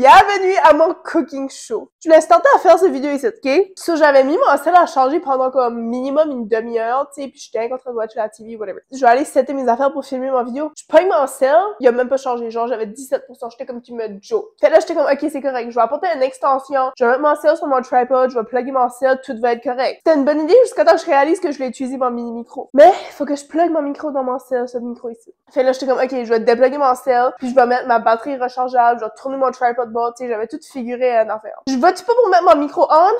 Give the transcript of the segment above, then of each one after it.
Bienvenue à mon cooking show. Je laisse tenter à faire cette vidéo ici, ok? So, j'avais mis mon sel à changer pendant comme minimum une demi-heure, tu sais, puis j'étais en train de watcher la TV, whatever. Je vais aller setter mes affaires pour filmer ma vidéo. Je pogne mon sel, il a même pas changé, genre j'avais 17%, j'étais comme tu me joke. Fait là, j'étais comme, ok, c'est correct, je vais apporter une extension, je vais mettre mon sel sur mon tripod, je vais plugger mon sel, tout va être correct. C'était une bonne idée jusqu'à temps que je réalise que je l'ai utilisé mon mini-micro. Mais, il faut que je plug mon micro dans mon sel, ce micro ici. Fait là, j'étais comme, ok, je vais dépluguer mon sel, puis je vais mettre ma batterie rechargeable, je vais tourner mon tripod board, tu sais, j'avais tout figuré en affaire. Je vais-tu pas pour mettre mon micro on?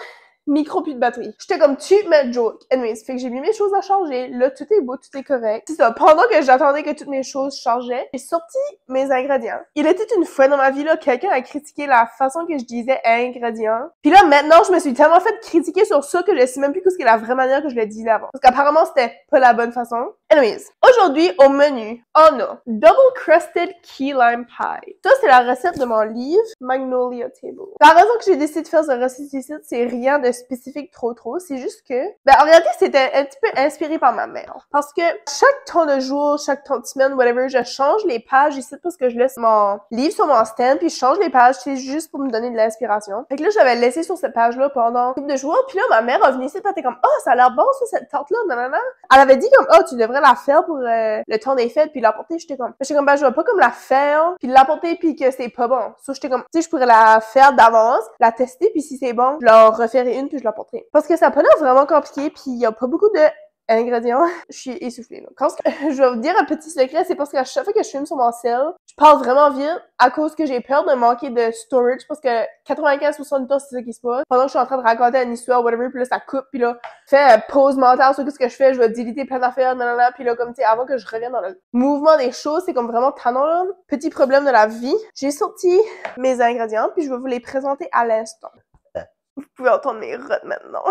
Micro plus de batterie. J'étais comme tu me joke. Anyways, fait que j'ai mis mes choses à charger. Là, tout est beau, tout est correct. C'est ça. Pendant que j'attendais que toutes mes choses chargeaient, j'ai sorti mes ingrédients. Il était une fois dans ma vie, là, quelqu'un a critiqué la façon que je disais ingrédients. Puis là, maintenant, je me suis tellement fait critiquer sur ça que je sais même plus ce qu'est la vraie manière que je le disais avant. Parce qu'apparemment, c'était pas la bonne façon. Anyways, aujourd'hui, au menu, on a Double Crusted Key Lime Pie. Ça, c'est la recette de mon livre, Magnolia Table. La raison que j'ai décidé de faire cette recette ici, c'est rien de spécifique trop, c'est juste que, en réalité, c'était un petit peu inspiré par ma mère. Parce que chaque temps de jour, chaque temps de semaine, whatever, je change les pages ici parce que je laisse mon livre sur mon stand, puis je change les pages, c'est juste pour me donner de l'inspiration. Fait que là, j'avais laissé sur cette page-là pendant quelques jours, puis là, ma mère est venue ici, puis elle était comme, oh, ça a l'air bon, ça, cette tarte-là, nanana. Elle avait dit comme, oh, tu devrais la faire pour le temps des fêtes, puis l'apporter, j'étais comme, je vais pas comme la faire, puis l'apporter, puis que c'est pas bon. So, j'étais comme, tu sais, je pourrais la faire d'avance, la tester, puis si c'est bon, je leur referai une, puis je l'apporterai. Parce que ça a pas l'air vraiment compliqué, puis il y a pas beaucoup de ingrédients. Je suis essoufflée, là. Quand je vais vous dire un petit secret, c'est parce que chaque fois que je filme sur mon cell, je parle vraiment vite à cause que j'ai peur de manquer de storage parce que 95% du temps, c'est ça qui se passe. Pendant que je suis en train de raconter une histoire, whatever, puis là, ça coupe, puis là, fais pause mentale sur ce que je fais, je vais déliter plein d'affaires, nanana, puis là, comme, tu sais, avant que je revienne dans le mouvement des choses, c'est comme vraiment tannant, là. Petit problème de la vie. J'ai sorti mes ingrédients, puis je vais vous les présenter à l'instant. Vous pouvez entendre mes rottes maintenant.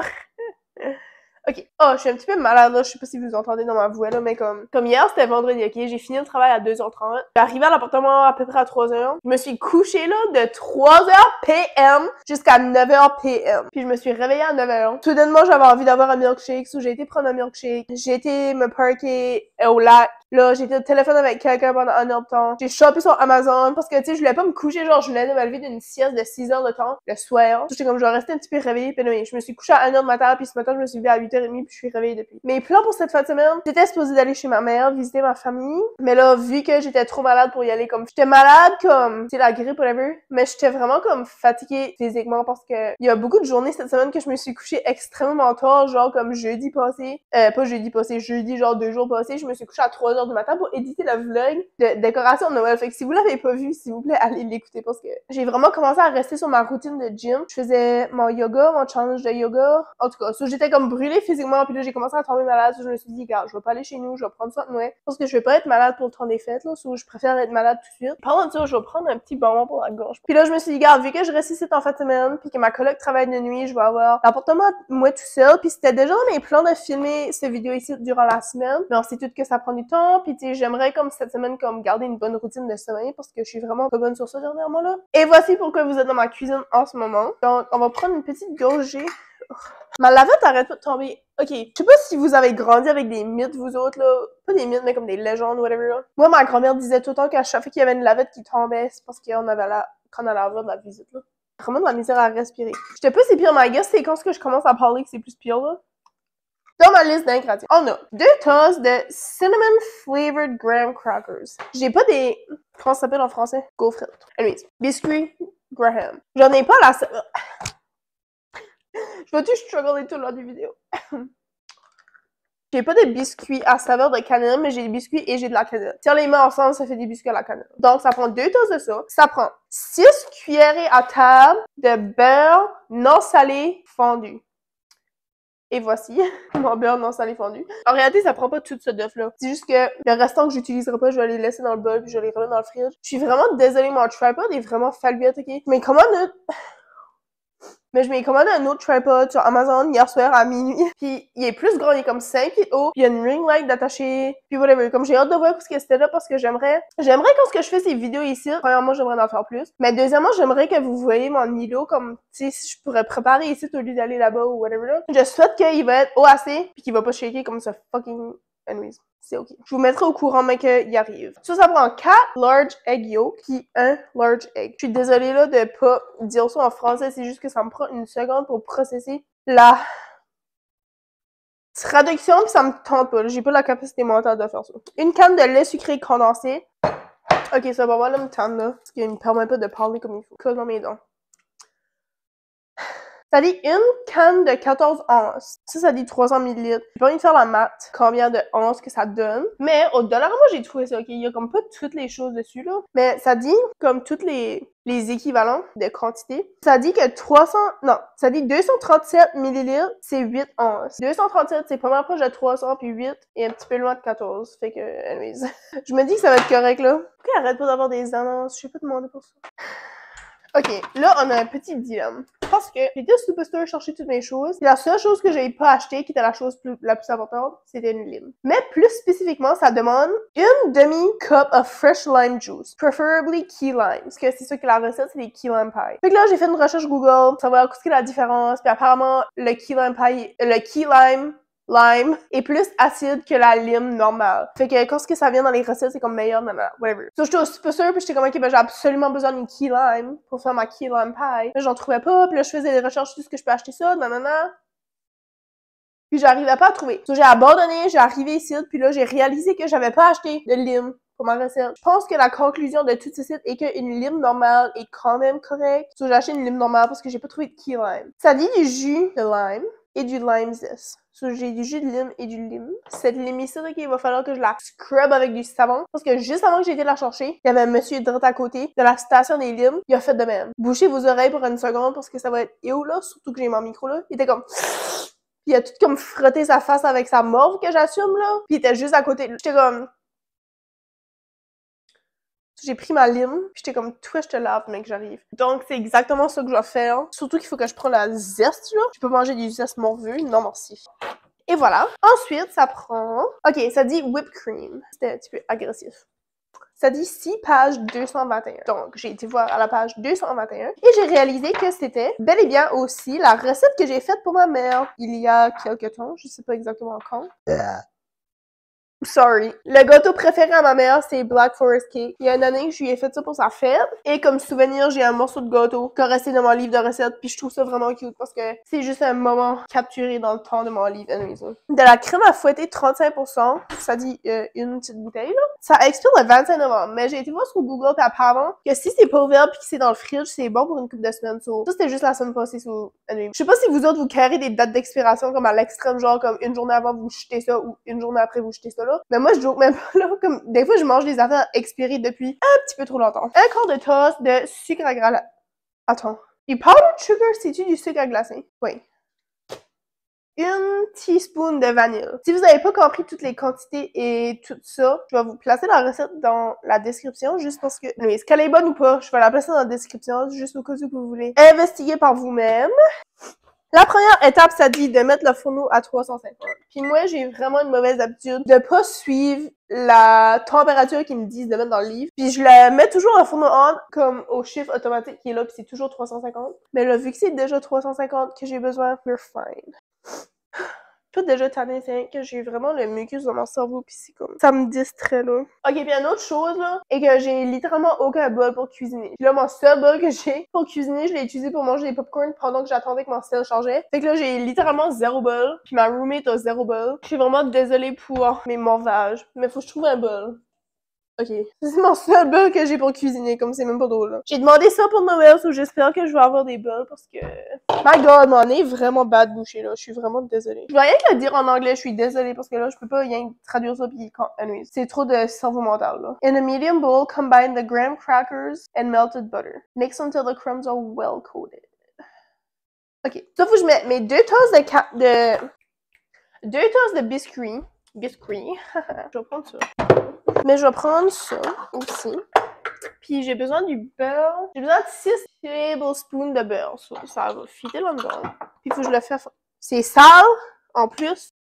Ok. Oh, je suis un petit peu malade, là. Je sais pas si vous entendez dans ma voix, là, mais comme hier, c'était vendredi, ok? J'ai fini le travail à 2h30. J'ai arrivé à l'appartement à peu près à 3h. Je me suis couchée, là, de 3h PM jusqu'à 9h PM. Puis je me suis réveillée à 9h. Soudainement, j'avais envie d'avoir un milkshake, so j'ai été prendre un milkshake. J'ai été me parker au lac. Là, j'ai été au téléphone avec quelqu'un pendant un heure de temps. J'ai shoppé sur Amazon parce que, tu sais, je voulais pas me coucher, genre, je venais de me lever d'une sieste de 6 heures de temps, le soir. J'étais comme, je vais rester un petit peu réveillée, puis je me suis couchée à 1h du matin, puis ce matin, je me suis levée à 8h30, puis je suis réveillée depuis. Mes plans pour cette fin de semaine, j'étais supposée d'aller chez ma mère, visiter ma famille. Mais là, vu que j'étais trop malade pour y aller, comme, j'étais malade comme, tu sais, la grippe, whatever, mais j'étais vraiment comme fatiguée physiquement parce que il y a beaucoup de journées cette semaine que je me suis couchée extrêmement tard, genre comme jeudi passé, pas jeudi passé, jeudi, genre 2 jours passés, je me suis couchée à 3h du matin pour éditer le vlog de décoration de Noël. Fait que si vous l'avez pas vu, s'il vous plaît, allez l'écouter parce que j'ai vraiment commencé à rester sur ma routine de gym. Je faisais mon yoga, mon challenge de yoga. En tout cas, so, j'étais comme brûlée physiquement, puis là, j'ai commencé à tomber malade. So, je me suis dit, regarde, je vais pas aller chez nous, je vais prendre ça de Noël parce que je vais pas être malade pour le temps des fêtes, là. So, je préfère être malade tout de suite. Pendant de ça, je vais prendre un petit bonbon pour la gorge. Puis là, je me suis dit, regarde, vu que je reste ici en fin de semaine, puis que ma coloc travaille de nuit, je vais avoir l'appartement moi tout seul. Puis c'était déjà dans mes plans de filmer cette vidéo ici durant la semaine. Mais on sait tout que ça prend du temps, puis tu sais, j'aimerais comme cette semaine comme garder une bonne routine de sommeil parce que je suis vraiment pas bonne sur ça dernièrement là. Et voici pourquoi vous êtes dans ma cuisine en ce moment. Donc, on va prendre une petite gorgée. Ma lavette arrête pas de tomber. Ok, je sais pas si vous avez grandi avec des mythes, vous autres, là. Pas des mythes, mais comme des légendes, whatever, là. Moi, ma grand-mère disait tout le temps qu'à chaque fois qu'il y avait une lavette qui tombait, c'est parce qu'on avait qu'on allait avoir de la visite, là. Vraiment de la misère à respirer. Je sais pas si c'est pire, mais c'est quand que je commence à parler que c'est plus pire, là. Dans ma liste d'ingrédients, on a 2 tasses de cinnamon flavored graham crackers. J'ai pas des... Comment ça s'appelle en français? Gaufrettes. Anyways, biscuits graham. J'en ai pas la... Je vais-tu struggler tout le long du vidéo? J'ai pas de biscuits à saveur de cannelle, mais j'ai des biscuits et j'ai de la cannelle. Si on les met ensemble, ça fait des biscuits à la cannelle. Donc, ça prend 2 tasses de ça. Ça prend 6 cuillerées à table de beurre non salé fondu. Et voici mon beurre non salé fondu. En réalité, ça prend pas tout ce d'œuf-là. C'est juste que le restant que j'utiliserai pas, je vais les laisser dans le bol puis je vais les remettre dans le fridge. Je suis vraiment désolée, mon tripod est vraiment faluette, ok? Mais comment je m'ai commandé un autre tripod sur Amazon hier soir à minuit. Puis il est plus grand, il est comme 5 pieds haut. Puis il y a une ring light d'attacher. Puis whatever. Comme j'ai hâte de voir ce que c'était là parce que j'aimerais quand je fais ces vidéos ici, premièrement, j'aimerais en faire plus. Mais deuxièmement, j'aimerais que vous voyez mon îlot comme, tu sais, si je pourrais préparer ici au lieu d'aller là-bas ou whatever là. Je souhaite qu'il va être haut assez puis qu'il va pas shaker comme ce fucking anyways, c'est ok. Je vous mettrai au courant, mais qu'il arrive. Ça prend 4 large egg yolks puis 1 large egg. Je suis désolée, là, de pas dire ça en français, c'est juste que ça me prend une seconde pour processer la traduction, puis ça me tente pas. J'ai pas la capacité mentale de faire ça. Une canne de lait sucré condensé. Ok, ça va voir là, me tente, là, parce qu'il me permet pas de parler comme il faut. Colle dans mes dents. Ça dit une canne de 14 onces. Ça dit 300 ml. J'ai pas envie de faire la maths, combien de onces que ça donne. Mais au dollar, moi, j'ai trouvé ça, ok? Il y a comme pas toutes les choses dessus, là. Mais ça dit comme tous les équivalents de quantité. Ça dit que ça dit 237 ml, c'est 8 onces. 237, c'est pas mal proche de 300, puis 8 est un petit peu loin de 14. Fait que, anyways. Je me dis que ça va être correct, là. Pourquoi arrête pas d'avoir des annonces? Je sais pas demander pour ça. Ok, là, on a un petit dilemme. Parce que j'étais au Superstore chercher toutes mes choses. Et la seule chose que j'avais pas acheté, qui était la chose la plus importante, c'était une lime. Mais plus spécifiquement, ça demande une demi-cup of fresh lime juice. Preferably key lime. Parce que c'est sûr que la recette, c'est des key lime pie. Fait que là, j'ai fait une recherche Google, savoir qu'est-ce que la différence. Puis apparemment, le key lime est plus acide que la lime normale. Fait que quand ce que ça vient dans les recettes, c'est comme meilleur, whatever. So, j'étais super sûre, puis j'étais comme, ok, ben j'ai absolument besoin d'une key lime pour faire ma key lime pie. Là, j'en trouvais pas, puis là, je faisais des recherches sur ce que je peux acheter ça, nanana. Puis j'arrivais pas à trouver. So, j'ai abandonné, j'ai arrivé ici, puis là, j'ai réalisé que j'avais pas acheté de lime pour ma recette. Je pense que la conclusion de tout ce site est qu'une lime normale est quand même correcte. So, j'ai acheté une lime normale parce que j'ai pas trouvé de key lime. Ça dit du jus de lime et du lime zest. So, j'ai du jus de lime et du lime. Cette lime ici, il va falloir que je la scrub avec du savon. Parce que juste avant que j'ai été la chercher, il y avait un monsieur direct à côté de la station des limes. Il a fait de même. Bouchez vos oreilles pour une seconde parce que ça va être éo là, surtout que j'ai mon micro là. Il était comme... Puis il a tout comme frotté sa face avec sa morve que j'assume là. Puis il était juste à côté. J'étais comme... J'ai pris ma lime, puis j'étais comme, toi, je te lave, mec, j'arrive. Donc, c'est exactement ça que je vais faire. Surtout qu'il faut que je prenne la zeste, là. Je peux manger du zeste morveux. Non, merci. Et voilà. Ensuite, ça prend... Ok, ça dit whipped cream. C'était un petit peu agressif. Ça dit 6 pages 221. Donc, j'ai été voir à la page 221 et j'ai réalisé que c'était bel et bien aussi la recette que j'ai faite pour ma mère il y a quelques temps. Je sais pas exactement quand. Sorry. Le gâteau préféré à ma mère, c'est Black Forest Cake. Il y a une année que je lui ai fait ça pour sa fête. Et comme souvenir, j'ai un morceau de gâteau qui est resté dans mon livre de recettes. Puis je trouve ça vraiment cute parce que c'est juste un moment capturé dans le temps de mon livre. De la crème à fouetter 35%. Ça dit une petite bouteille, là. Ça expire le 25 novembre. Mais j'ai été voir sur Google puis apparemment que si c'est pas ouvert puis que c'est dans le fridge, c'est bon pour une couple de semaines. So, ça, c'était juste la semaine passée. So, je sais pas si vous autres, vous carrez des dates d'expiration comme à l'extrême, genre comme une journée avant vous jetez ça ou une journée après vous jetez ça là. Mais moi, je joue même pas là, comme, des fois, je mange des affaires expirées depuis un petit peu trop longtemps. Un quart de tasse de sucre à glacer. Attends. Du powdered sugar, c'est-tu du sucre à glacer? Oui. Une teaspoon de vanille. Si vous n'avez pas compris toutes les quantités et tout ça, je vais vous placer la recette dans la description, juste parce que, mais est-ce qu'elle est bonne ou pas? Je vais la placer dans la description, juste au cas où vous voulez investiguer par vous-même. La première étape, ça dit de mettre le fourneau à 350. Puis moi, j'ai vraiment une mauvaise habitude de pas suivre la température qu'ils me disent de mettre dans le livre. Puis je la mets toujours le fourneau on, comme au chiffre automatique qui est là, puis c'est toujours 350. Mais là, vu que c'est déjà 350 que j'ai besoin, we're fine. Tout déjà tanné, c'est que j'ai vraiment le mucus dans mon cerveau pis c'est comme... Ça me distrait, là. Ok, pis une autre chose, là, est que j'ai littéralement aucun bol pour cuisiner. Pis là, mon seul bol que j'ai pour cuisiner, je l'ai utilisé pour manger des popcorn pendant que j'attendais que mon sel changeait. Fait que là, j'ai littéralement 0 bol. Pis ma roommate a 0 bol. Je suis vraiment désolée pour mes morvages. Mais faut que je trouve un bol. Ok. C'est mon seul bol que j'ai pour cuisiner, comme c'est même pas drôle, là. J'ai demandé ça pour Noël, so j'espère que je vais avoir des bols parce que... My god, mon nez est vraiment bad bouché, là. Je suis vraiment désolée. Je vais rien que le dire en anglais, je suis désolée parce que là, je peux pas rien traduire ça pis anyway, c'est trop de cerveau mental, là. In a medium bowl, combine the graham crackers and melted butter. Mix until the crumbs are well coated. Ok. Ça, faut que je mette mes 2 tasses de biscuits. Biscuits. Je vais prendre ça. Mais je vais prendre ça aussi. Puis j'ai besoin du beurre. J'ai besoin de 6 tablespoons de beurre. Ça va fitter là-dedans. Puis il faut que je le fasse. C'est sale, en plus.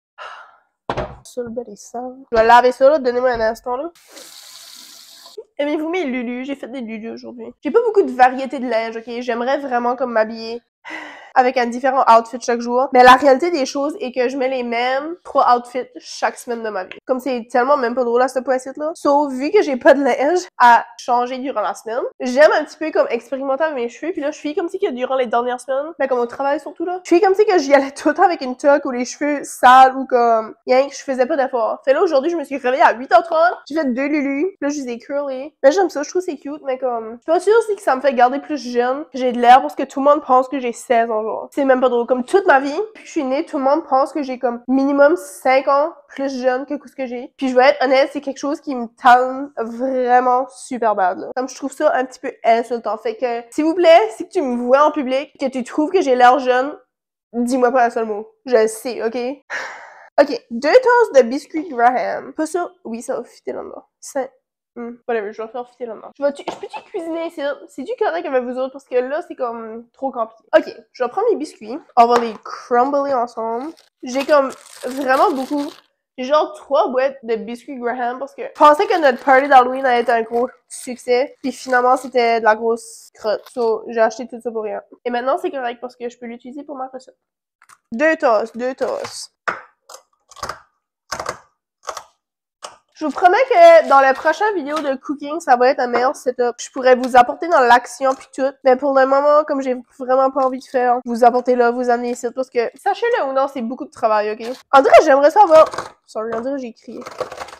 Ça, le beurre est sale. Je vais laver ça, là. Donnez-moi un instant, là. Aimez-vous mes lulus? J'ai fait des lulus aujourd'hui. J'ai pas beaucoup de variété de linge, ok? J'aimerais vraiment comme m'habiller avec un différent outfit chaque jour. Mais la réalité des choses est que je mets les mêmes 3 outfits chaque semaine de ma vie. Comme c'est tellement même pas drôle à ce point-ci là. Sauf vu que j'ai pas de linge à changer durant la semaine, j'aime un petit peu comme expérimenter avec mes cheveux. Puis là, je suis comme si que durant les dernières semaines, ben comme au travail surtout là, je suis comme si que j'y allais tout le temps avec une toque ou les cheveux sales ou comme rien que je faisais pas d'effort. Fait là aujourd'hui, je me suis réveillée à 8h30, j'ai fait 2 lulus, puis là je les ai curlés. Mais j'aime ça, je trouve c'est cute, mais comme je suis pas sûre aussi que ça me fait garder plus jeune, que j'ai de l'air parce que tout le monde pense que j'ai 16 ans genre. C'est même pas drôle. Comme toute ma vie, puis je suis née, tout le monde pense que j'ai comme minimum 5 ans plus jeune que ce que j'ai. Puis je vais être honnête, c'est quelque chose qui me tanne vraiment super bad là. Comme je trouve ça un petit peu insultant. Fait que s'il vous plaît, si tu me vois en public, que tu trouves que j'ai l'air jeune, dis-moi pas un seul mot. Je le sais, ok? Ok, 2 tasses de biscuits Graham. Pas ça? Oui, ça va fitter là-dedans. Whatever, je vais faire fitter là-dedans. Je peux-tu cuisiner ici? C'est-tu correct avec vous autres? Parce que là, c'est comme trop compliqué. Ok, je vais prendre mes biscuits. On va les crumbler ensemble. J'ai comme vraiment beaucoup. J'ai genre 3 boîtes de biscuits Graham parce que je pensais que notre party d'Halloween allait être un gros succès. Puis finalement, c'était de la grosse crotte. So, j'ai acheté tout ça pour rien. Et maintenant, c'est correct parce que je peux l'utiliser pour ma recette. 2 tasses. Je vous promets que dans la prochaine vidéo de cooking, ça va être un meilleur setup. Je pourrais vous apporter dans l'action puis tout. Mais pour le moment, comme j'ai vraiment pas envie de faire, vous apporter là, vous amener ici. Parce que, sachez-le ou non, c'est beaucoup de travail, ok? En vrai, j'aimerais savoir... Sorry, on dirait que j'ai crié.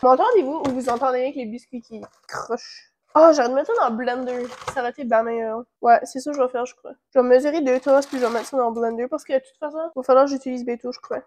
M'entendez-vous ou vous entendez avec les biscuits qui crochent? Oh, j'aurais de mettre ça dans le blender. Ça aurait été bien meilleur. Ouais, c'est ça que je vais faire, je crois. Je vais mesurer 2 tasses puis je vais mettre ça dans le blender. Parce que de toute façon, il va falloir que j'utilise Beto, je crois.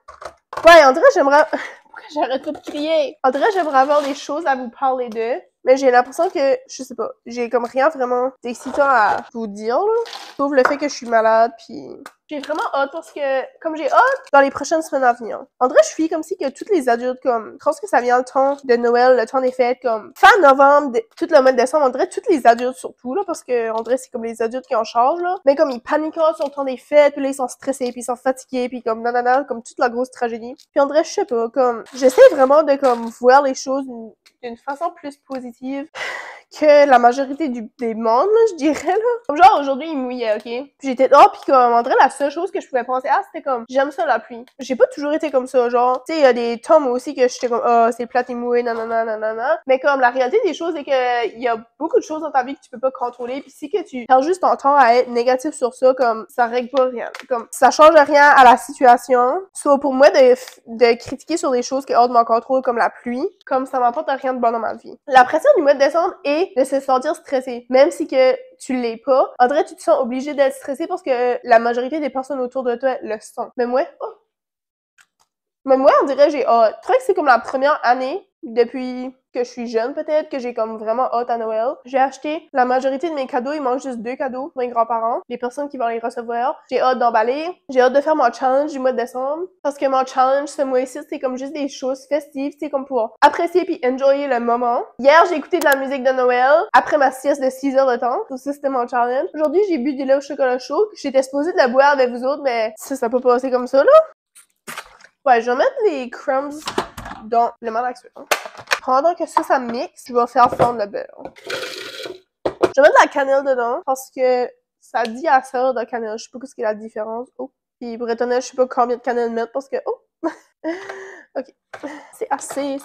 Ouais, on dirait que j'aimerais... Pourquoi j'arrête pas de crier? On dirait que j'aimerais avoir des choses à vous parler d'eux. Mais j'ai l'impression que, je sais pas, j'ai comme rien vraiment d'excitant à vous dire, là. Sauf le fait que je suis malade, puis... J'ai vraiment hâte parce que, comme j'ai hâte dans les prochaines semaines à venir. En vrai, je suis comme si que toutes les adultes, comme, je pense que ça vient le temps de Noël, le temps des fêtes, comme, fin novembre, tout le mois de décembre, on dirait toutes les adultes surtout, là, parce que, on dirait c'est comme les adultes qui en chargent, là. Mais comme, ils paniquent sur le temps des fêtes, puis là, ils sont stressés, puis ils sont fatigués, puis comme, nanana, comme toute la grosse tragédie. Puis on dirait, je sais pas, comme, j'essaie vraiment de, comme, voir les choses d'une façon plus positive que la majorité des mondes, là, je dirais, là. Comme genre, aujourd'hui, il mouillait, ok? Puis j'étais, pis comme, on dirait la seule chose que je pouvais penser, c'était comme, j'aime ça la pluie. J'ai pas toujours été comme ça, genre, tu sais, il y a des temps, moi aussi, que j'étais comme, c'est plate et mouillé, nanana. Mais comme, la réalité des choses est que, il y a beaucoup de choses dans ta vie que tu peux pas contrôler, pis si que tu perds juste ton temps à être négatif sur ça, comme, ça règle pas rien. Comme, ça change rien à la situation. Soit pour moi, de critiquer sur des choses qui hors de mon contrôle, comme la pluie, comme ça m'apporte rien de bon dans ma vie. La pression du mois de décembre est de se sentir stressé. Même si que tu l'es pas, en vrai, tu te sens obligé d'être stressé parce que la majorité des personnes autour de toi le sont. Mais moi, on dirait j'ai hâte. Je crois que c'est comme la première année depuis que je suis jeune peut-être, que j'ai comme vraiment hâte à Noël. J'ai acheté la majorité de mes cadeaux, il manque juste 2 cadeaux pour mes grands-parents, les personnes qui vont les recevoir. J'ai hâte d'emballer, j'ai hâte de faire mon challenge du mois de décembre, parce que mon challenge ce mois-ci, c'est comme juste des choses festives, c'est comme pour apprécier puis enjoyer le moment. Hier, j'ai écouté de la musique de Noël, après ma sieste de 6 heures de temps, donc ça c'était mon challenge. Aujourd'hui, j'ai bu du lait au chocolat chaud, j'étais supposée de la boire avec vous autres, mais ça peut pas passer comme ça, là. Ouais, je vais mettre les crumbs dans le malaxeur. Pendant que ça mixe, je vais faire fondre le beurre. Je vais mettre de la cannelle dedans parce que ça dit à ça de cannelle. Je sais pas ce qu'est la différence. Oh. Puis pour être honnête, je sais pas combien de cannelle mettre parce que... Oh! Ok. C'est assez.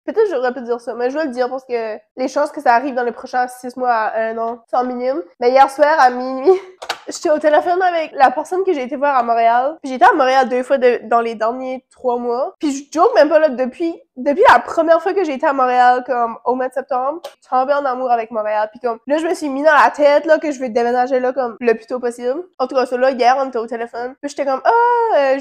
Peut-être que j'aurais pu dire ça, mais je vais le dire parce que les chances que ça arrive dans les prochains 6 mois à 1 an sont minimes. Mais hier soir, à minuit... J'étais au téléphone avec la personne que j'ai été voir à Montréal. Puis j'ai été à Montréal 2 fois dans les derniers 3 mois. Puis je joke même pas là, depuis la première fois que j'ai été à Montréal, comme au mois de septembre, je suis tombée en amour avec Montréal. Puis comme, là je me suis mis dans la tête là que je vais déménager là comme le plus tôt possible. En tout cas, ça là, hier on était au téléphone. Puis j'étais comme,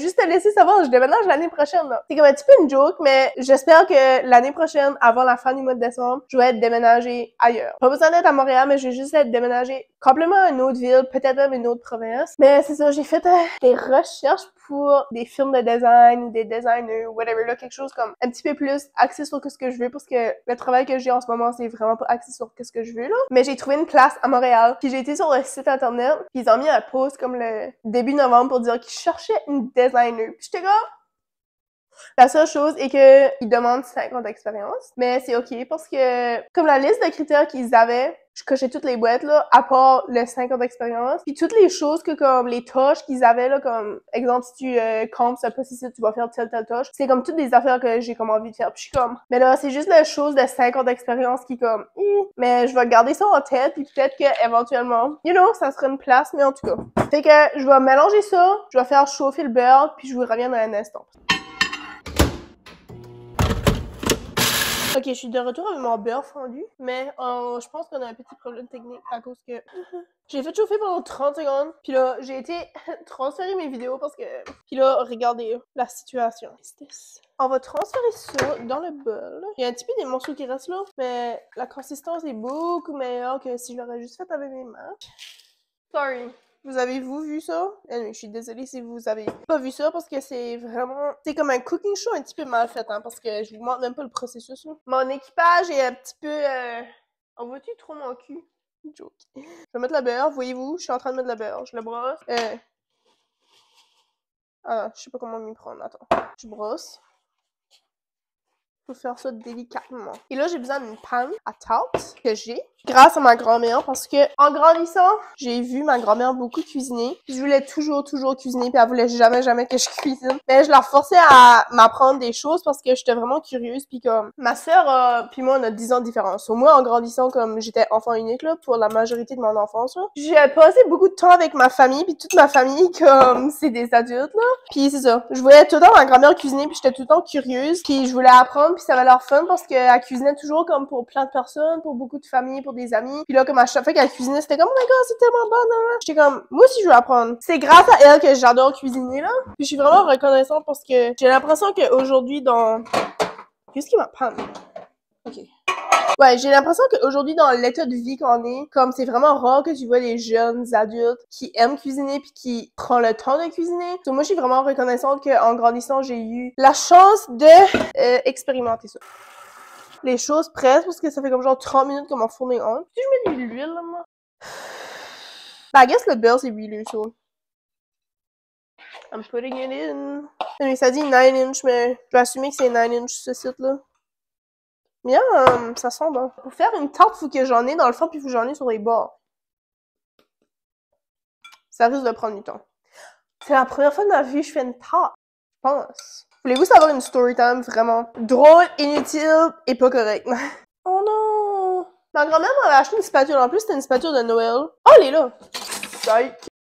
juste te laisser savoir, je déménage l'année prochaine là. C'est comme un petit peu une joke, mais j'espère que l'année prochaine, avant la fin du mois de décembre, je vais être déménagée ailleurs. Pas besoin d'être à Montréal, mais je vais juste être déménagée complètement à une autre ville, peut-être même une autre province. Mais c'est ça, j'ai fait des recherches pour des films de design ou des designers ou whatever, là, quelque chose comme un petit peu plus axé sur ce que je veux parce que le travail que j'ai en ce moment, c'est vraiment pas axé sur ce que je veux, là. Mais j'ai trouvé une place à Montréal, puis j'ai été sur le site internet, puis ils ont mis un post comme le début novembre pour dire qu'ils cherchaient une designer. Puis j'étais comme... La seule chose est que ils demandent 5 ans d'expérience, mais c'est ok parce que comme la liste de critères qu'ils avaient je cochais toutes les boîtes, là, à part le 5 ans d'expérience. Puis toutes les choses que, comme, les tâches qu'ils avaient, là, comme, exemple, si tu campes ce poste-ci, tu vas faire telle tâche. C'est comme toutes des affaires que j'ai comme envie de faire. Puis je suis comme, mais là, c'est juste la chose de 5 ans d'expérience qui, comme, mais je vais garder ça en tête, puis peut-être que, éventuellement, you know, ça sera une place, mais en tout cas. Fait que, je vais mélanger ça, je vais faire chauffer le beurre, puis je vous reviens dans un instant. Ok, je suis de retour avec mon beurre fondu, mais je pense qu'on a un petit problème technique à cause que j'ai fait chauffer pendant 30 secondes, puis là, j'ai été transférer mes vidéos parce que... Puis là, regardez la situation. On va transférer ça dans le bol. Il y a un petit peu des morceaux qui restent là, mais la consistance est beaucoup meilleure que si je l'aurais juste fait avec mes mains. Sorry. Vous avez-vous vu ça? Je suis désolée si vous avez pas vu ça parce que c'est vraiment... C'est comme un cooking show un petit peu mal fait, hein, parce que je vous montre même pas le processus, là. Mon équipage est un petit peu... On voit-tu trop mon cul? Joke. Je vais mettre le beurre, voyez-vous? Je suis en train de mettre le beurre. Je le brosse. Ah, je sais pas comment m'y prendre. Attends. Je brosse. Faut faire ça délicatement. Et là, j'ai besoin d'une panne à tarte que j'ai grâce à ma grand-mère parce que en grandissant, j'ai vu ma grand-mère beaucoup cuisiner. Puis je voulais toujours cuisiner puis elle voulait jamais que je cuisine. Mais je la forçais à m'apprendre des choses parce que j'étais vraiment curieuse puis comme ma sœur puis moi on a 10 ans de différence. Au moins en grandissant comme j'étais enfant unique là pour la majorité de mon enfance là. J'ai passé beaucoup de temps avec ma famille puis toute ma famille comme c'est des adultes là. Puis c'est ça. Je voyais tout le temps ma grand-mère cuisiner puis j'étais tout le temps curieuse puis je voulais apprendre puis ça avait l'air fun parce qu'elle cuisinait toujours comme pour plein de personnes, pour beaucoup de familles, pour des amis. Puis là, comme à chaque fois qu'elle cuisinait, c'était comme, oh my god, c'est tellement bon, hein. J'étais comme, moi aussi, je veux apprendre. C'est grâce à elle que j'adore cuisiner, là. Puis je suis vraiment reconnaissante parce que j'ai l'impression qu'aujourd'hui, dans... Qu'est-ce qui m'apprend? Ok. Ouais, j'ai l'impression qu'aujourd'hui, dans l'état de vie qu'on est, comme c'est vraiment rare que tu vois les jeunes adultes qui aiment cuisiner puis qui prennent le temps de cuisiner. Donc moi, je suis vraiment reconnaissante qu'en grandissant, j'ai eu la chance de expérimenter ça. Les choses pressent parce que ça fait comme genre 30 minutes que mon four est on. Puis je mets de l'huile, là, moi. I guess le beurre, c'est huileux, ça. I'm putting it in. Mais ça dit 9 inch, mais je vais assumer que c'est 9 inch, ce site-là. Miam, ça sent bon. Pour faire une tarte, faut que j'en ai dans le fond, puis faut que j'en ai sur les bords. Ça risque de prendre du temps. C'est la première fois de ma vie que je fais une tarte, je pense. Voulez-vous savoir une story time vraiment drôle, inutile et pas correcte? Oh non! Ma grand-mère m'avait acheté une spatule. En plus, c'était une spatule de Noël. Oh, elle est là! Psych!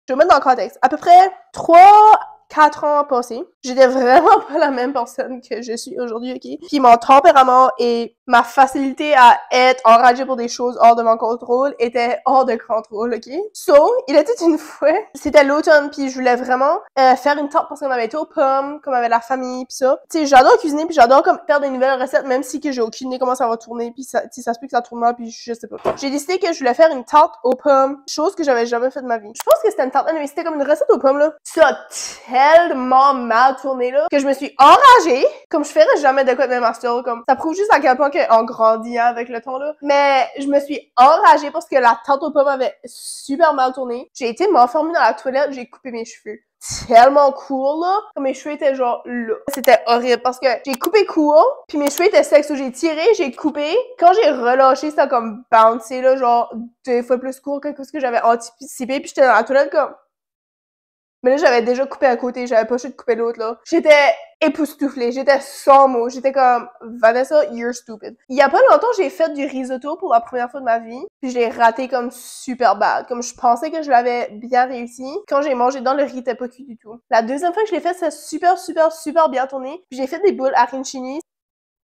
Je vais mettre dans le contexte. À peu près 3-4 ans passés, j'étais vraiment pas la même personne que je suis aujourd'hui, ok? Puis mon tempérament et ma facilité à être enragée pour des choses hors de mon contrôle était hors de contrôle, ok? So, il était une fois, c'était l'automne, puis je voulais vraiment faire une tarte parce qu'on avait été aux pommes, comme avec la famille, puis ça. Tu sais, j'adore cuisiner, puis j'adore comme faire des nouvelles recettes, même si que j'ai aucune idée comment ça va tourner, puis ça, ça se peut que ça tourne mal, puis je sais pas. J'ai décidé que je voulais faire une tarte aux pommes, chose que j'avais jamais fait de ma vie. Je pense que c'était une tarte, mais c'était comme une recette aux pommes, là. Ça a tellement mal tourné, là, que je me suis enragée, comme je ferais jamais de quoi de même master, comme, ça prouve juste à quel point qu'on grandit avec le temps, là. Mais je me suis enragée parce que la tarte aux pommes avait super mal tourné. J'ai été m'enfermer dans la toilette, j'ai coupé mes cheveux. Tellement court, là. Comme mes cheveux étaient genre là. C'était horrible parce que j'ai coupé court, puis mes cheveux étaient secs, j'ai tiré, j'ai coupé. Quand j'ai relâché, ça a comme bouncé, là, genre 2 fois plus court que ce que j'avais anticipé, puis j'étais dans la toilette comme... Mais là, j'avais déjà coupé à côté, j'avais pas choisi de couper l'autre, là. J'étais époustouflée, j'étais sans mots, j'étais comme « Vanessa, you're stupid ». Il y a pas longtemps, j'ai fait du risotto pour la première fois de ma vie, puis je l'ai raté comme super bad. Comme je pensais que je l'avais bien réussi, quand j'ai mangé dans le riz, il était pas cuit du tout. La deuxième fois que je l'ai fait, ça a super bien tourné, puis j'ai fait des boules arancini.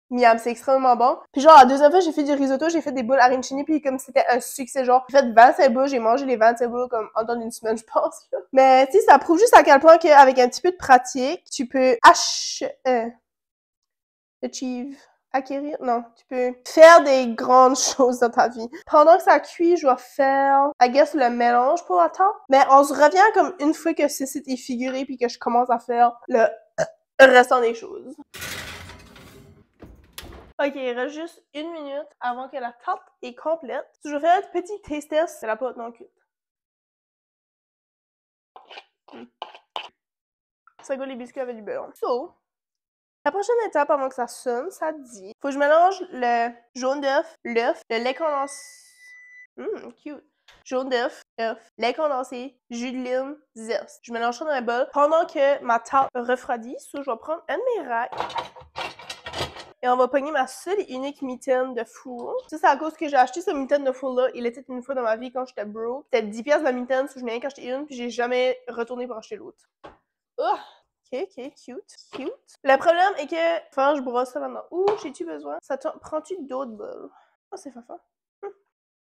Miam, c'est extrêmement bon. Puis genre, la deuxième fois, j'ai fait du risotto, j'ai fait des boules arancini, puis comme c'était un succès, genre, j'ai fait 27 boules, j'ai mangé les 27 boules comme en dans une semaine, je pense, là. Mais, tu sais, ça prouve juste à quel point qu'avec un petit peu de pratique, tu peux acquérir, non, tu peux faire des grandes choses dans ta vie. Pendant que ça cuit, je vais faire, I guess, le mélange pour la tarte. Mais on se revient comme une fois que ce site est figuré, puis que je commence à faire le restant des choses. Ok, il reste juste 1 minute avant que la tarte est complète. Je vais faire un petit taste test de la pâte non cuite. Ça goûte les biscuits avec du beurre. So, la prochaine étape avant que ça sonne, ça dit, faut que je mélange le jaune d'œuf, l'œuf, le lait condensé. Cute. Jaune d'œuf, lait condensé, jus de lime, zeste. Je mélange ça dans un bol pendant que ma tarte refroidit. So, je vais prendre un de mes racks. Et on va pogner ma seule et unique mitaine de four. Ça, c'est à cause que j'ai acheté ce mitaine de four-là. Il était une fois dans ma vie quand j'étais broke. C'était 10$ la mitaine, so je n'ai rien qu'acheté une, puis j'ai jamais retourné pour acheter l'autre. Oh! Ok, cute. Le problème est que, enfin, je brosse ça maintenant. Ouh, j'ai-tu besoin? Ça prends-tu d'autres bols? Oh, c'est fafa.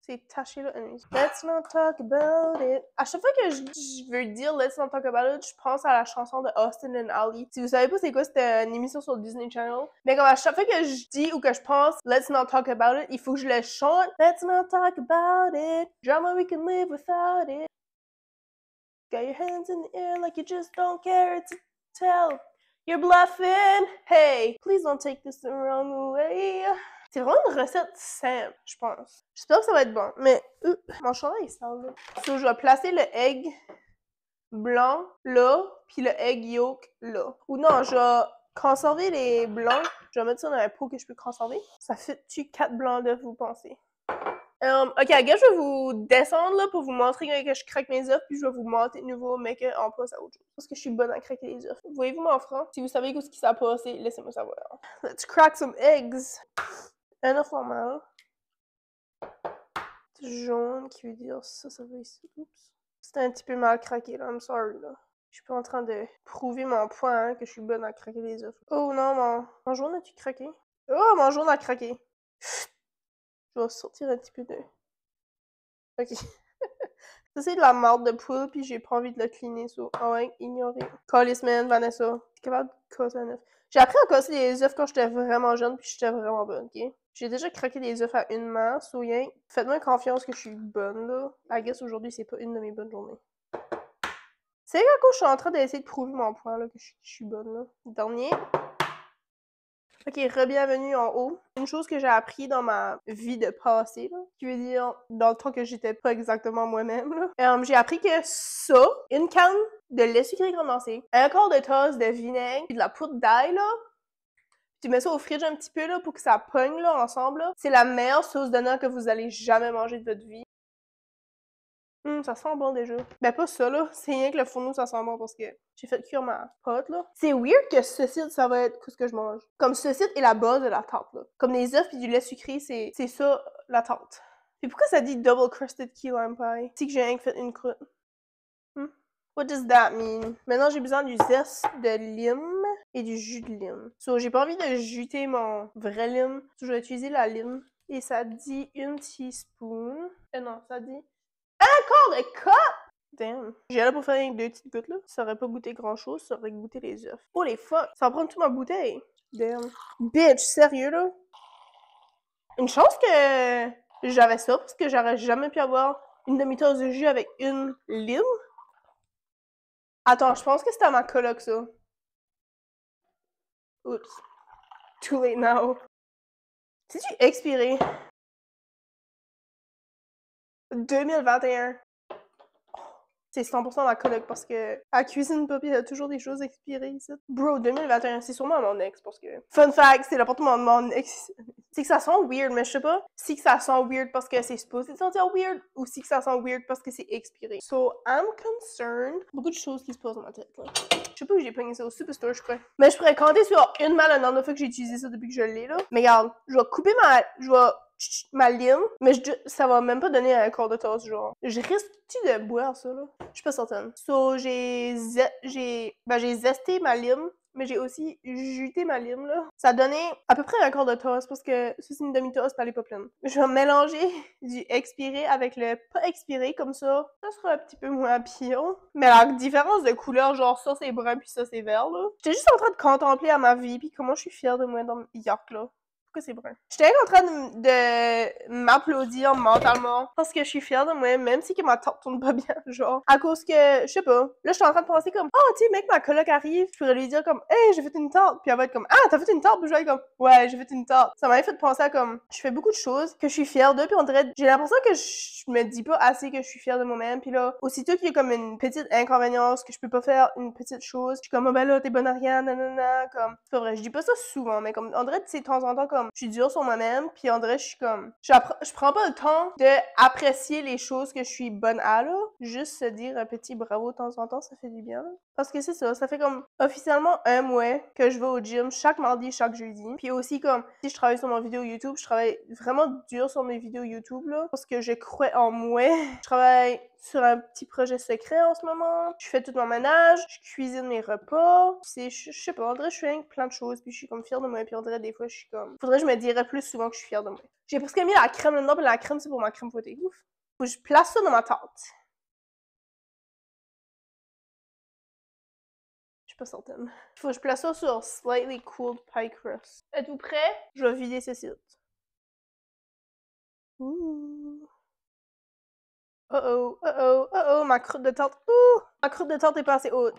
C'est taché là. Let's not talk about it. À chaque fois que je veux dire Let's not talk about it, je pense à la chanson de Austin and Ali. Si vous savez pas c'est quoi, c'était une émission sur Disney Channel. Mais comme à chaque fois que je dis ou que je pense Let's not talk about it, il faut que je le chante. Let's not talk about it. Drama we can live without it. Got your hands in the air like you just don't care to tell. You're bluffing. Hey, please don't take this the wrong way. C'est vraiment une recette simple, je pense. J'espère que ça va être bon. Mais, mon chandail est sale, là. So, je vais placer le egg blanc là, puis le egg yolk là. Ou non, je vais conserver les blancs. Je vais mettre ça dans un pot que je peux conserver. Ça fait-tu 4 blancs d'œufs, vous pensez? Ok, gars, je vais vous descendre là pour vous montrer que je craque mes œufs, puis je vais vous montrer de nouveau, mais qu'on passe à autre chose. Parce que je suis bonne à craquer les œufs. Voyez-vous mon franc? Si vous savez ce qui s'est passé, laissez-moi savoir. Let's crack some eggs. Un œuf normal. Jaune qui veut dire ça va ici. Oups. C'était un petit peu mal craqué là, I'm sorry là. Je suis pas en train de prouver mon point hein, que je suis bonne à craquer les œufs. Oh non, mon jaune a-tu craqué? Oh, mon jaune a craqué. Je vais sortir un petit peu de... Ok. Ça c'est de la marde de poule puis j'ai pas envie de le cleaner ça. Ah ouais, ignorer. Callis man, Vanessa. T'es capable de casser un œuf. J'ai appris à casser les œufs quand j'étais vraiment jeune puis j'étais vraiment bonne, ok? J'ai déjà craqué des œufs à une main, souviens. Faites-moi confiance que je suis bonne, là. I guess aujourd'hui, c'est pas une de mes bonnes journées. C'est quand je suis en train d'essayer de prouver mon point, là, que je suis bonne, là. Dernier. Ok, re-bienvenue en haut. Une chose que j'ai appris dans ma vie de passé, là, qui veut dire dans le temps que j'étais pas exactement moi-même, là. J'ai appris que ça, une canne de lait sucré condensé, un quart de tasse de vinaigre, puis de la poudre d'ail, là, tu mets ça au fridge un petit peu là, pour que ça pogne là, ensemble. Là. C'est la meilleure sauce d'honneur que vous allez jamais manger de votre vie. Ça sent bon déjà. Ben pas ça là, c'est rien que le fourneau ça sent bon parce que j'ai fait cuire ma pâte là. C'est weird que ceci, ça va être ce que je mange. Comme ceci est la base de la tarte là. Comme les œufs puis du lait sucré, c'est ça la tarte. Puis pourquoi ça dit double crusted key lime pie? C'est que j'ai rien que fait une croûte. What does that mean? Maintenant, j'ai besoin du zeste de lime et du jus de lime. So, j'ai pas envie de juter mon vrai lime. So, je vais utiliser la lime. Et ça dit une teaspoon. Non, ça dit un quart de cup! Damn. J'ai allé pour faire avec 2 petites gouttes, là. Ça aurait pas goûté grand-chose, ça aurait goûté les œufs. Oh, les fuck! Ça va prendre toute ma bouteille. Damn. Bitch, sérieux, là? Une chance que j'avais ça, parce que j'aurais jamais pu avoir une demi-tasse de jus avec une lime. Attends, je pense que c'était à ma coloc, ça. Oups. Too late now. C'est-tu expiré? 2021. C'est 100% ma coloc parce que à cuisine papy, il y a toujours des choses expirées ici. Bro, 2021, c'est sûrement mon ex parce que... Fun fact, c'est l'appartement de mon ex. C'est que ça sent weird, mais je sais pas si que ça sent weird parce que c'est supposé sentir weird ou si que ça sent weird parce que c'est expiré. So, I'm concerned. Beaucoup de choses qui se passent dans ma tête, là. Je sais pas où j'ai pogné ça, au Superstore, je crois. Mais je pourrais compter sur une main le nombre de fois que j'ai utilisé ça depuis que je l'ai, là. Mais regarde, je vais couper ma lime, mais ça va même pas donner un quart de tasse, genre. Je risque-tu de boire ça, là? Je suis pas certaine. So, j'ai zesté ma lime, mais j'ai aussi juté ma lime, là. Ça a donné à peu près un quart de tasse, parce que ça, c'est une demi-tasse, puis elle est pas pleine. Je vais mélanger du expiré avec le pas expiré, comme ça sera un petit peu moins pire. Mais la différence de couleur, genre ça, c'est brun, puis ça, c'est vert, là. J'étais juste en train de contempler à ma vie, puis comment je suis fière de moi dans York, là. Pourquoi c'est brun? J'étais en train de m'applaudir mentalement parce que je suis fière de moi, même si que ma tarte tourne pas bien, genre. À cause que, je sais pas, là, je suis en train de penser comme, oh, tu sais, mec, ma coloc arrive, je pourrais lui dire comme, hey, j'ai fait une tarte, puis elle va être comme, ah, t'as fait une tarte, puis je vais être comme, ouais, j'ai fait une tarte. Ça m'avait fait penser à comme, je fais beaucoup de choses que je suis fière de, puis on dirait, j'ai l'impression que je me dis pas assez que je suis fière de moi-même, puis là, aussitôt qu'il y a comme une petite inconvénience, que je peux pas faire une petite chose, je suis comme, oh ben là, t'es bonne à rien, nanana, comme, c'est pas vrai, je dis pas ça souvent, mais comme, on dirait, tu sais, de temps en temps, comme, comme, je suis dure sur moi-même, puis on dirait, je suis comme, je prends pas le temps d'apprécier les choses que je suis bonne à, là. Juste se dire un petit bravo de temps en temps, ça fait du bien, là. Parce que c'est ça fait comme officiellement un mois que je vais au gym chaque mardi, chaque jeudi. Puis aussi comme si je travaille sur mon vidéo YouTube, je travaille vraiment dur sur mes vidéos YouTube là parce que je crois en moi. Je travaille sur un petit projet secret en ce moment. Je fais tout mon ménage, je cuisine mes repas. C'est je sais pas, on dirait que je fais plein de choses puis je suis comme fière de moi puis on dirait des fois je suis comme faudrait que je me dirais plus souvent que je suis fière de moi. J'ai presque mis la crème là-dedans, puis la crème c'est pour ma crème fouettée. Ouf. Faut que je place ça dans ma tarte. Je suis pas certaine. Faut que je place ça sur Slightly Cooled Pie Crust. Êtes-vous prêts? Je vais vider ce site. Ouh. Ma croûte de tarte. Ouh! Ma croûte de tarte est pas assez haute.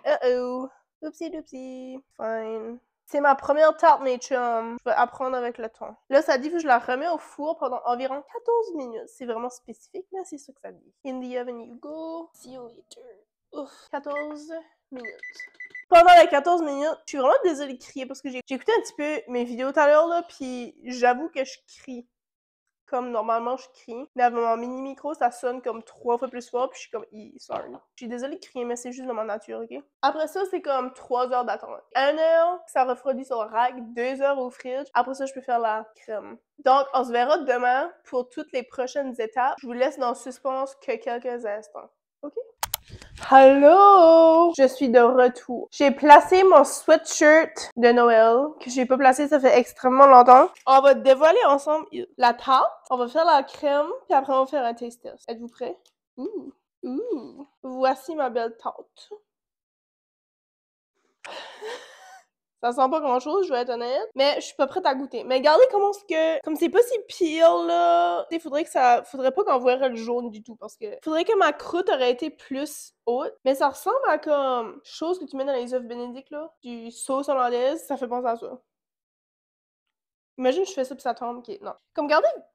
Oupsie doupsie. Fine. C'est ma première tarte, mes chums. Je vais apprendre avec le temps. Là, ça dit que je la remets au four pendant environ 14 minutes. C'est vraiment spécifique, mais c'est ça que ça dit. In the oven you go. See you later. Ouf. 14 minutes. Pendant les 14 minutes, je suis vraiment désolée de crier parce que j'ai écouté un petit peu mes vidéos tout à l'heure, là, pis j'avoue que je crie. Comme normalement je crie. Mais avec mon mini micro, ça sonne comme 3 fois plus fort, puis je suis comme, sorry. Je suis désolée de crier, mais c'est juste de ma nature, ok? Après ça, c'est comme 3 heures d'attente. 1 heure, ça refroidit sur le rack, 2 heures au fridge. Après ça, je peux faire la crème. Donc, on se verra demain pour toutes les prochaines étapes. Je vous laisse dans le suspense que quelques instants. Ok? Hello! Je suis de retour. J'ai placé mon sweatshirt de Noël, que j'ai pas placé, ça fait extrêmement longtemps. On va dévoiler ensemble la tarte. On va faire la crème, puis après on va faire un taste test. Êtes-vous prêts? Ouh! Ouh! Voici ma belle tarte. Ça sent pas grand chose, je vais être honnête. Mais je suis pas prête à goûter. Mais regardez comment comme c'est pas si pire, là. Faudrait pas qu'on voie le jaune du tout, parce que faudrait que ma croûte aurait été plus haute. Mais ça ressemble à comme chose que tu mets dans les œufs bénédicts, là. Du sauce hollandaise, ça fait penser à ça. Imagine je fais ça pis ça tombe, ok, non. Comme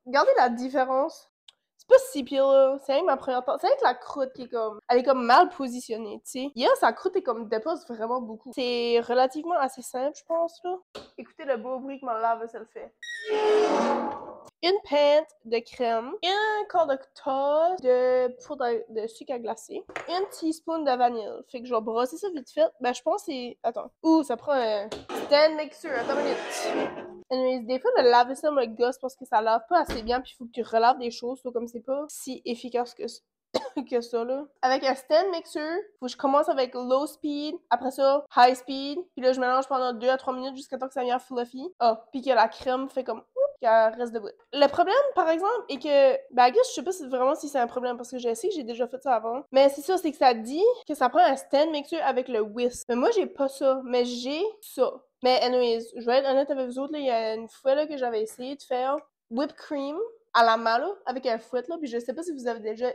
regardez la différence. C'est pas si pire, là. C'est avec ma première tarte. C'est avec la croûte qui est comme... Elle est comme mal positionnée, tu sais. Hier, sa croûte est comme dépose vraiment beaucoup. C'est relativement assez simple, je pense, là. Écoutez le beau bruit que mon lave-vaisselle fait. Une pinte de crème, un quart de tasse de poudre de sucre à glacer, une teaspoon de vanille. Fait que je vais brosser ça vite fait. Ben, je pense que c'est... Attends. Ouh, ça prend un stand mixer. Attends une minute. Anyways, des fois, le lave-vaisselle me gosse parce que ça lave pas assez bien, puis il faut que tu relaves des choses, comme c'est pas si efficace que ça, là. Avec un stand mixer, faut que je commence avec low speed, après ça, high speed, puis là, je mélange pendant 2 à 3 minutes jusqu'à temps que ça vienne fluffy. Ah, puis que la crème fait comme... qu'elle reste debout. Le problème, par exemple, est que, ben, je sais pas vraiment si c'est un problème, parce que je sais que j'ai déjà fait ça avant, mais c'est ça, c'est que ça dit que ça prend un stand mixer avec le whisk. Mais moi, j'ai pas ça, mais j'ai ça. Mais anyways, je vais être honnête avec vous autres, là, il y a une fois là, que j'avais essayé de faire whipped cream à la main, là, avec un fouet, là, puis je sais pas si vous avez déjà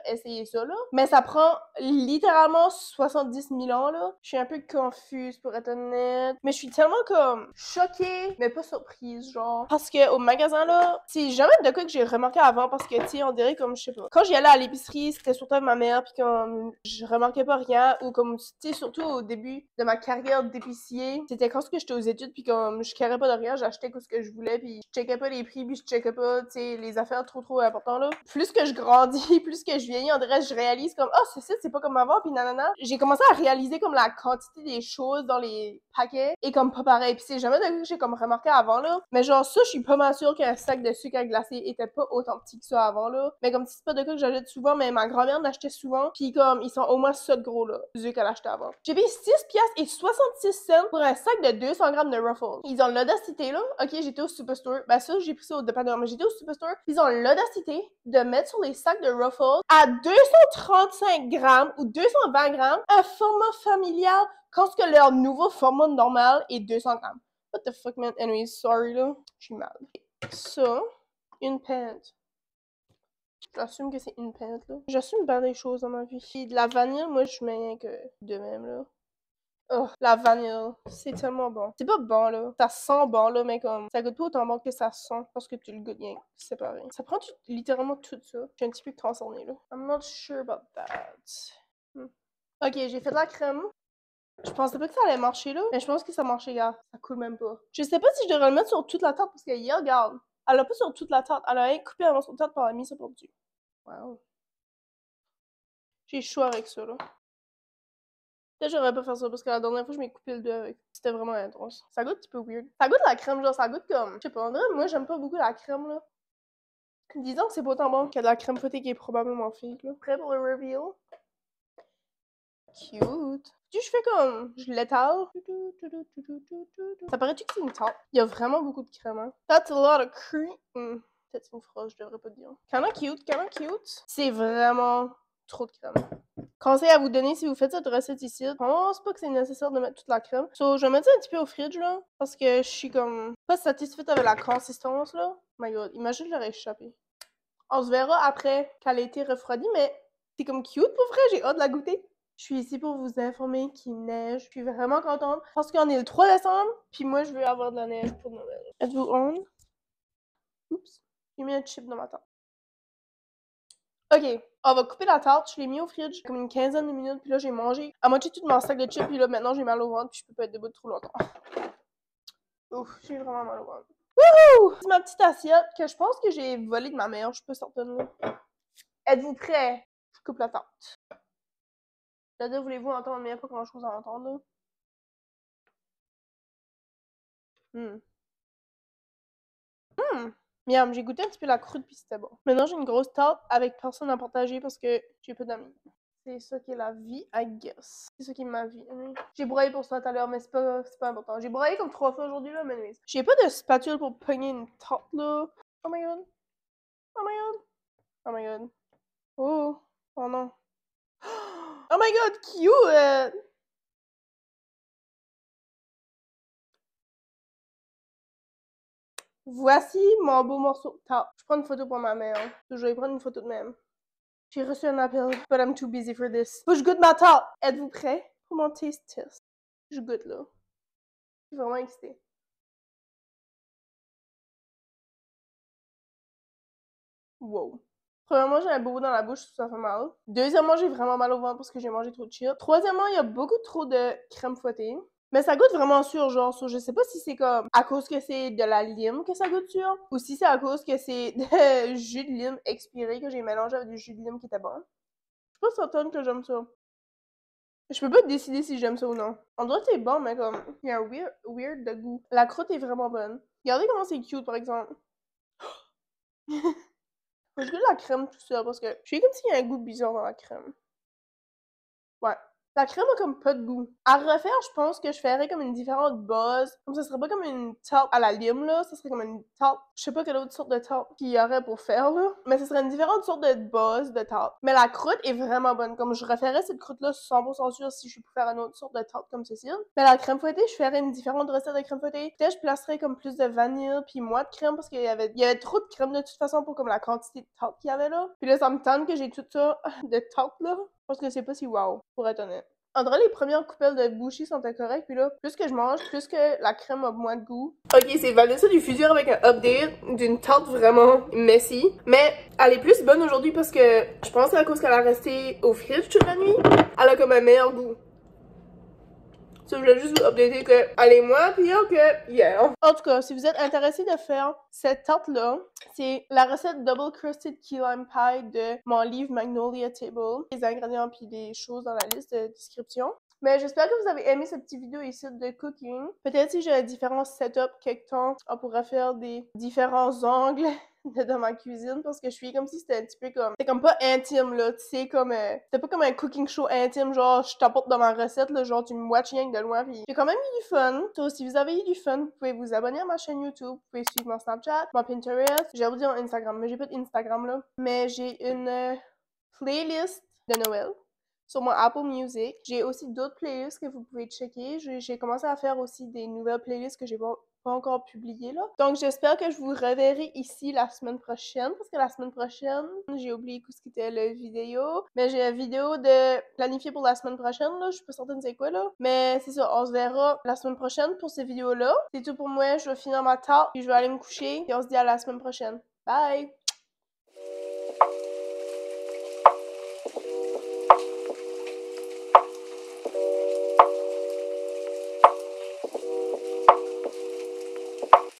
essayé ça, là, mais ça prend littéralement 70 000 ans, là. Je suis un peu confuse, pour être honnête, mais je suis tellement, comme, choquée, mais pas surprise, genre, parce que au magasin, là, c'est jamais de quoi que j'ai remarqué avant, parce que, tu sais, on dirait comme, je sais pas, quand j'y allais à l'épicerie, c'était surtout avec ma mère, puis comme, je remarquais pas rien, ou comme, tu sais, surtout au début de ma carrière d'épicier, c'était quand j'étais aux études, puis comme, je carais pas de rien, j'achetais ce que je voulais, puis je checkais pas les prix, puis je checkais pas tu sais, les affaires trop importantes, là. Plus que je grandis, plus que je vieillis, on dirait, je réalise comme, oh, c'est pas comme avant, puis nanana. J'ai commencé à réaliser comme la quantité des choses dans les paquets est comme pas pareil. Puis c'est jamais de quoi que j'ai comme remarqué avant, là. Mais genre, ça, je suis pas mal sûre qu'un sac de sucre à glacer était pas autant petit que ça avant, là. Mais comme c'est pas de quoi que j'achète souvent, mais ma grand-mère l'achetait souvent, puis comme, ils sont au moins ça de gros, là, vu qu'elle achetait avant. J'ai payé 6 piastres et 66 cents pour un sac de 200 grammes de Ruffles. Ils ont l'audacité, là. Ok, j'étais au Superstore. Ben ça, j'ai pris ça au dépanneur, mais j'étais au Superstore. Ils ont l'audacité de mettre sur les sacs de Ruffles à 235 grammes ou 220 grammes un format familial quand ce que leur nouveau format normal est 200 grammes. What the fuck, man? Anyway, sorry, là. Je suis mal. Ça, une pinte. J'assume que c'est une pinte, là. J'assume bien des choses dans ma vie. Puis de la vanille, moi, je mets rien que de même, là. Oh, la vanille, c'est tellement bon. C'est pas bon, là. Ça sent bon, là, mais comme, ça goûte pas autant bon que ça sent parce que tu le goûtes bien séparé. Ça prend littéralement tout ça. Je suis un petit peu transformée, là. I'm not sure about that. Ok, j'ai fait de la crème. Je pensais pas que ça allait marcher là, mais je pense que ça marchait, gars. Ça coule même pas. Je sais pas si je devrais le mettre sur toute la tarte parce que hier, regarde. Elle l'a pas sur toute la tarte. Elle a rien coupé un morceau de tarte par la mise ça par-dessus. Wow. J'ai chaud avec ça, là. Peut-être j'aurais pas faire ça parce que la dernière fois, je m'ai coupé le doigt avec. C'était vraiment intense. Ça goûte un petit peu weird. Ça goûte la crème, genre, ça goûte comme. Je sais pas, en vrai, moi, j'aime pas beaucoup la crème, là. Disons que c'est pas autant bon que de la crème fouettée qui est probablement fake, là. Prêt pour le reveal? Cute. Tu je fais comme. Je l'étale. Ça paraît-tu que c'est une tarte? Il y a vraiment beaucoup de crème, hein? That's a lot of cream. Peut-être une phrase, je devrais pas dire. Kinda cute. C'est vraiment trop de crème. Conseil à vous donner si vous faites cette recette ici. Je pense pas que c'est nécessaire de mettre toute la crème. So, je vais mettre ça un petit peu au fridge, là. Parce que je suis comme pas satisfaite avec la consistance, là. Oh my god, imagine je l'aurais échappé. On se verra après qu'elle ait été refroidie, mais c'est comme cute pour vrai, j'ai hâte de la goûter. Je suis ici pour vous informer qu'il neige. Je suis vraiment contente parce qu'on est le 3 décembre, puis moi je veux avoir de la neige pour Noël. Êtes-vous on? Oups, j'ai mis un chip dans ma tarte. Ok, on va couper la tarte, je l'ai mis au fridge comme une quinzaine de minutes, puis là j'ai mangé à moitié tout mon sac de chips, puis là maintenant j'ai mal au ventre, puis je peux pas être debout trop longtemps. Ouf, j'ai vraiment mal au ventre. Wouhou! C'est ma petite assiette que je pense que j'ai volée de ma mère, je suis pas certaine là. Êtes-vous prêts? Je coupe la tarte. C'est-à-dire, voulez-vous entendre, mais il n'y a pas grand-chose à entendre là. Miam, j'ai goûté un petit peu la croûte puis c'était bon. Maintenant, j'ai une grosse tarte avec personne à partager parce que j'ai pas d'amis. C'est ça qui est la vie, I guess. C'est ça qui est ma vie. J'ai broyé pour ça tout à l'heure, mais c'est pas important. J'ai broyé comme 3 fois aujourd'hui, là, mais anyways. J'ai pas de spatule pour pogner une tarte, là. Oh my god. Oh my god. Oh my god. Oh. Oh non. Oh my god, cute! Voici mon beau morceau de tarte. Je prends une photo pour ma mère. Je vais prendre une photo de même. J'ai reçu un appel, but I'm too busy for this. Faut que je goûte ma tarte. Êtes-vous prêts pour mon taste test? Je goûte là. Je suis vraiment excitée. Wow. Premièrement, j'ai un bobo dans la bouche, ça fait mal. Deuxièmement, j'ai vraiment mal au ventre parce que j'ai mangé trop de chips. Troisièmement, il y a beaucoup trop de crème fouettée. Mais ça goûte vraiment sûr, genre, je sais pas si c'est comme à cause que c'est de la lime que ça goûte sûr, ou si c'est à cause que c'est de jus de lime expiré que j'ai mélangé avec du jus de lime qui était bon. Je suis pas certaine que j'aime ça. Je peux pas décider si j'aime ça ou non. On dirait que c'est bon, mais comme, il y a un weird de goût. La croûte est vraiment bonne. Regardez comment c'est cute, par exemple. Faut que je goûte la crème tout ça, parce que je suis comme s'il y a un goût bizarre dans la crème. Ouais. La crème a comme pas de goût. À refaire, je pense que je ferais comme une différente base. Comme ça serait pas comme une tarte à la lime, là. Ça serait comme une tarte. Je sais pas quelle autre sorte de tarte qu'il y aurait pour faire, là. Mais ce serait une différente sorte de base de tarte. Mais la croûte est vraiment bonne. Comme je referais cette croûte-là 100% sûre si je suis pour faire une autre sorte de tarte comme ceci. Mais la crème fouettée, je ferais une différente recette de crème fouettée. Peut-être je placerais comme plus de vanille puis moins de crème parce qu'il y avait trop de crème de toute façon pour comme la quantité de tarte qu'il y avait là. Puis là, ça me tente que j'ai tout ça de tarte là. Parce que c'est pas si wow, pour être honnête. En vrai, les premières coupelles de bouchées sont correctes, puis là, plus que je mange, plus que la crème a moins de goût. Ok, c'est Vanessa du Futur avec un update d'une tarte vraiment messy. Mais elle est plus bonne aujourd'hui parce que je pense que c'est à cause qu'elle a resté au fridge toute la nuit. Elle a comme un meilleur goût. Je voulais juste vous updater que elle est moins pire que hier. En tout cas, si vous êtes intéressé de faire cette tarte-là, c'est la recette Double Crusted Key Lime Pie de mon livre Magnolia Table. Les ingrédients puis les choses dans la liste de description. Mais j'espère que vous avez aimé cette petite vidéo ici de cooking. Peut-être si j'ai différents setups quelque temps, on pourra faire des différents angles dans ma cuisine parce que je suis comme si c'était un petit peu comme... C'est comme pas intime, là, tu sais, comme... C'était pas comme un cooking show intime, genre je t'apporte dans ma recette, là, genre tu me watches rien que de loin, pis j'ai quand même eu du fun. Donc si vous avez eu du fun, vous pouvez vous abonner à ma chaîne YouTube, vous pouvez suivre mon Snapchat, mon Pinterest, j'ai oublié mon Instagram, mais j'ai pas d'Instagram, là. Mais j'ai une playlist de Noël sur mon Apple Music. J'ai aussi d'autres playlists que vous pouvez checker. J'ai commencé à faire aussi des nouvelles playlists que j'ai pas encore publiées là. Donc j'espère que je vous reverrai ici la semaine prochaine parce que la semaine prochaine, j'ai oublié ce qui était la vidéo, mais j'ai une vidéo de planifiée pour la semaine prochaine là, je suis pas certaine c'est quoi là. Mais c'est ça, on se verra la semaine prochaine pour ces vidéos là. C'est tout pour moi, je vais finir ma tarte puis je vais aller me coucher et on se dit à la semaine prochaine. Bye!